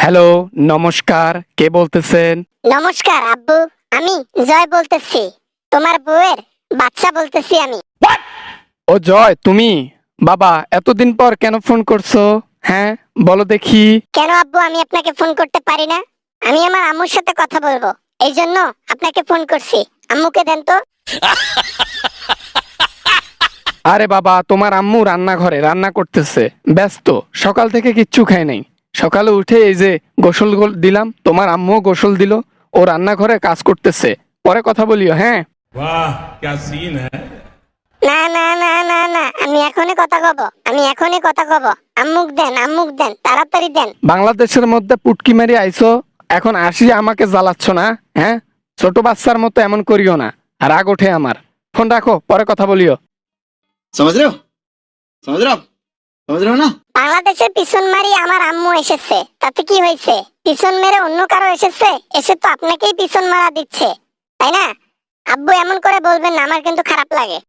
Hello, নমস্কার। কে বলতেছেন? নমস্কার আব্বু, আমি জয় বলতেছি। তোমার বউয়ের বাচ্চা বলতেছি আমি। ও জয়, তুমি? বাবা, এতদিন পর কেন ফোন করছো? হ্যাঁ, বলো দেখি। কেন আব্বু, আমি আপনাকে ফোন করতে পারি না? আমি আমার আম্মুর সাথে কথা বলবো, এই জন্য আপনাকে ফোন করছি। আম্মুকে দেন তো। আরে বাবা, তোমার আম্মু রান্নাঘরে রান্না করতেছে, ব্যস্ত। সকাল থেকে কিচ্ছু খায় নাই। সকালে উঠে এই যে দিলাম, তোমার আম্মুও গোসল দিল। ও রান্নাঘরে কাজ করতেছে। পরে কথা বলিও, হ্যাঁ? वाह क्या सीन है। না না না না না, আমি এখনই কথা কব, আমি এখনই কথা কব। আম্মুক দেন, আম্মুক দেন, তাড়াতাড়ি দেন। বাংলাদেশের মধ্যে পুটকি মারি আইছো, এখন আসি আমাকে জ্বালাচ্ছ না? হ্যাঁ, ছোট বাচ্চার মতো এমন করিও না। রাগ ওঠে আমার। ফোন রাখো, পরে কথা বলিও। समझ रहे हो समझ रहे हो आप समझ रहे हो ना। বাংলাদেশের পিছন মারি আমার আম্মু এসেছে, তাতে কি হয়েছে? পিছন মেরে অন্য কারো এসেছে, এসে তো আপনাকেই পিছন মারা দিচ্ছে, তাই না? আব্বু এমন করে বলবেন না, আমার কিন্তু খারাপ লাগে।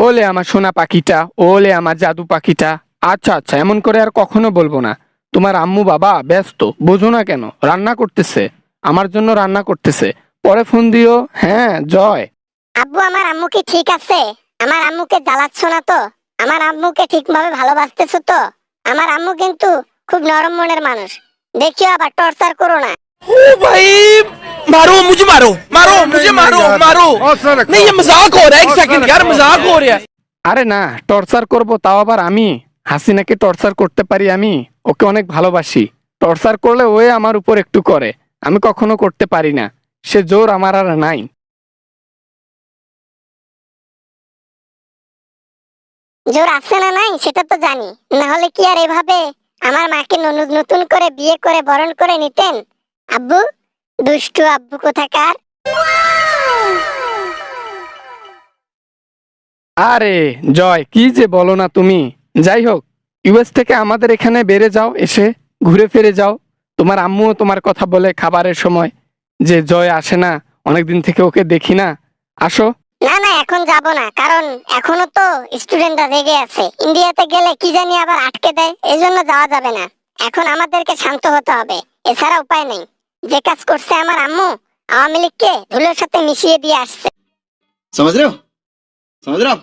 ওলে আমার সোনা পাখিটা, ওলে আমার জাদু পাখিটা। আচ্ছা আচ্ছা, এমন করে আর কখনো বলবো না। তোমার আম্মু বাবা ব্যস্ত, বোঝো না কেন? রান্না করতেছে, আমার জন্য রান্না করতেছে। পরে ফোন দিও, হ্যাঁ জয়। আব্বু, আমার আম্মু কি ঠিক আছে? আমার আম্মুকে জ্বালাচ্ছ না তো? আমার আম্মুকে ঠিকভাবে ভালোবাসতেছো তো? আমার আম্মু কিন্তু খুব নরম মনের মানুষ, দেখিও আবার টর্চার করো না। ओ भाई, मारो मुझे, मारो मारो मुझे, मारो मारो। नहीं, ये मजाक हो रहा है। एक सेकंड यार, मजाक हो रहा है। আরে না, টর্চার করব তাও আবার আমি? হাসিনাকে টর্চার করতে পারি আমি? ওকে অনেক ভালোবাসি। টর্চার করলে ওই আমার উপর একটু করে, আমি কখনো করতে পারি না। সে জোর আমার আর নাই। জোর আছে না নাই সেটা তো জানি, না হলে কি আর এভাবে আমার মাকে নতুন করে বিয়ে করে বরণ করে নিতেন? আব্বু, দুষ্টু আব্বু কোথাকার। আরে জয়, কি যে বলো না তুমি। যাই হোক, ইউএস থেকে আমাদের এখানে বেড়ে যাও, এসে ঘুরে ফিরে যাও। তোমার আম্মুও তোমার কথা বলে খাবারের সময়, যে জয় আসে না, অনেকদিন থেকে ওকে দেখি না। আসো। না না, এখন যাব না, কারণ এখনো তো স্টুডেন্টরা রেগে আছে। ইন্ডিয়াতে গেলে কি জানি আবার আটকে দেয়, এজন্য যাওয়া যাবে না। এখন আমাদেরকে শান্ত হতে হবে, এছাড়া উপায় নেই। যে কাজ করছে আমার আম্মু, আওয়ামী লীগকে ধুলোর সাথে মিশিয়ে দিয়ে আসছে। समझ रहे हो समझ रहे हो आप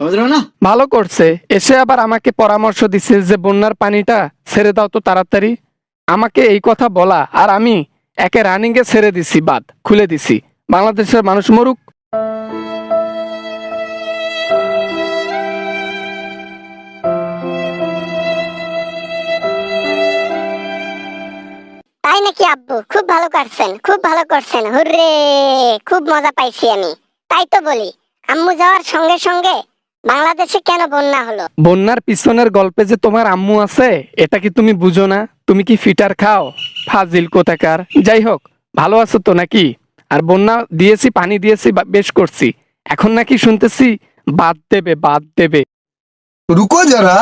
समझ रहे हो ना। ভালো করছে, এসে আবার আমাকে পরামর্শ দিচ্ছে যে বন্যার পানিটা ছেড়ে দাও তো তাড়াতাড়ি। আমাকে এই কথা বলা, আর আমি একে রানিং এ ছেড়ে দিছি, বাদ খুলে দিছি। বাংলাদেশের মানুষ মরুক। তাই নাকি আব্বু? খুব ভালো করছেন, খুব ভালো করছেন, হুররে! খুব মজা পাইছি আমি। তাই তো বলি, আম্মু যাওয়ার সঙ্গে সঙ্গে বাংলাদেশে কেন বন্যা হলো? বন্যার পিছনের গল্পে যে তোমার আম্মু আছে, এটা কি তুমি বুঝো না? তুমি কি ফিটার খাও? ফাজিল কোথাকার। যাই হোক, ভালো আছো তো নাকি? আর বন্যা দিয়েছি, পানি দিয়েছি, বেশ করছি। এখন নাকি শুনতেছি বাদ দেবে, বাদ দেবে। रुको जरा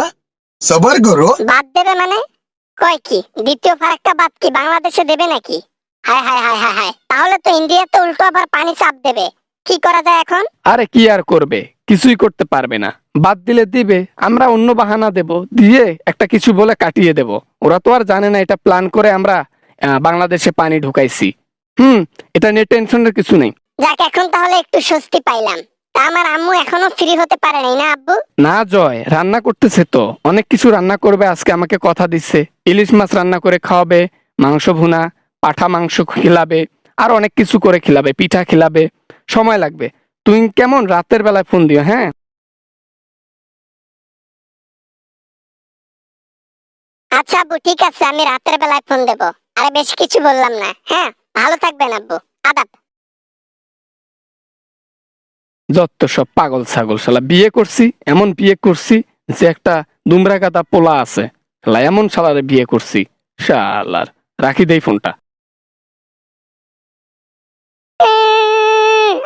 सबर करो। বাদ দেবে মানে? কয় কি দ্বিতীয় ফারাক্কা বাদ কি বাংলাদেশে দেবে নাকি? হায় হায় হায় হায় হায়, তাহলে তো ইন্ডিয়াতে উল্টো আবার পানি চাপ দেবে। কি করা যায় এখন? আরে কি আর করবে, কিছুই করতে পারবে না। বাদ দিলে দিবে, আমরা অন্য বাহানা দেব, দিয়ে একটা কিছু বলে কাটিয়ে দেব। ওরা তো আর জানে না এটা প্ল্যান করে আমরা বাংলাদেশে পানি ঢুকাইছি। এটা নিয়ে টেনশনের কিছু নেই। যাক, এখন তাহলে একটু স্বস্তি পাইলাম। তা আমার আম্মু এখনো ফ্রি হতে পারে নাই না আব্বু? না জয়, রান্না করতেছে তো, অনেক কিছু রান্না করবে আজকে, আমাকে কথা দিচ্ছে। ইলিশ মাছ রান্না করে খাওয়াবে, মাংস ভুনা, পাঠা মাংস খিলাবে, আর অনেক কিছু করে খিলাবে, পিঠা খিলাবে। সময় লাগবে। তুই কেমন রাতের বেলায় ফোন দিও, হ্যাঁ? আচ্ছা আব্বু, ঠিক আছে, আমি রাতের বেলায় ফোন দেব। আরে বেশি কিছু বললাম না, হ্যাঁ? ভালো থাকবেন আব্বু, আদাব। যত সব পাগল ছাগল, শালা বিয়ে করছি, এমন বিয়ে করছি যে একটা দুমরা গাদা পোলা আছে, শালা এমন শালারে বিয়ে করছি। শালার, রাখি দেই ফোনটা।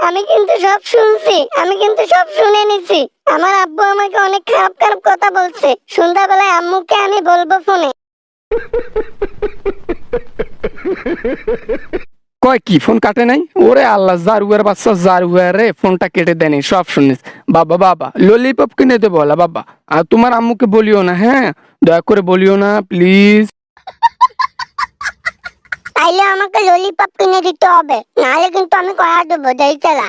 আমি কিন্তু সব শুনছি, আমি কিন্তু সব শুনে নিছি। আমার আব্বু আমাকে অনেক খারাপ খারাপ কথা বলছে। সন্ধ্যাবেলায় আম্মুকে আমি বলবো ফোনে। কয় কি ফোন কাটে নাই? ওরে আল্লাহ, জারুয়ার বাচ্চা জারুয়া রে, ফোনটা কেটে দেয়নি, সব শুনিস। বাবা বাবা ললিপপ কিনে দেবো বলা বাবা, আর তোমার আম্মুকে বলিও না, হ্যাঁ দয়া করে বলিও না প্লিজ। তাইলে আমাকে ললিপপ কিনে দিতে হবে, নাহলে কিন্তু আমি কয়া দেবো দেই চালা।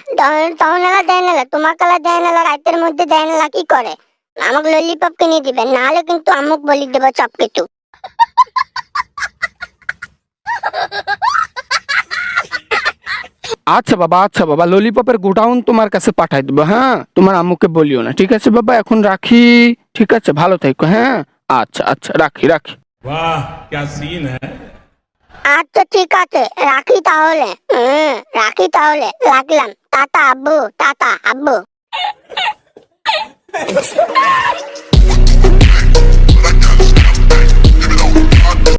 তখন এলা দেয় নালা, তোমার কালা দেয় নালা, রাতের মধ্যে দেয় নালা, কি করে? আমাকে ললিপপ কিনে দিবেন, নাহলে কিন্তু আমুক বলি দেবো সব কিছু। আচ্ছা বাবা ললিপপের গোডাউন তোমার কাছে পাঠাই দেবো, হ্যাঁ তোমার আম্মুকে বলিও না, ঠিক আছে বাবা? এখন রাখি, ঠিক আছে, ভালো থাকো, হ্যাঁ আচ্ছা আচ্ছা, রাখি রাখি। वाह क्या सीन है। আচ্ছা ঠিক আছে, রাখি তাহলে। রাখি তাহলে, রাখলাম। টাটা আব্বু, টাটা আব্বু।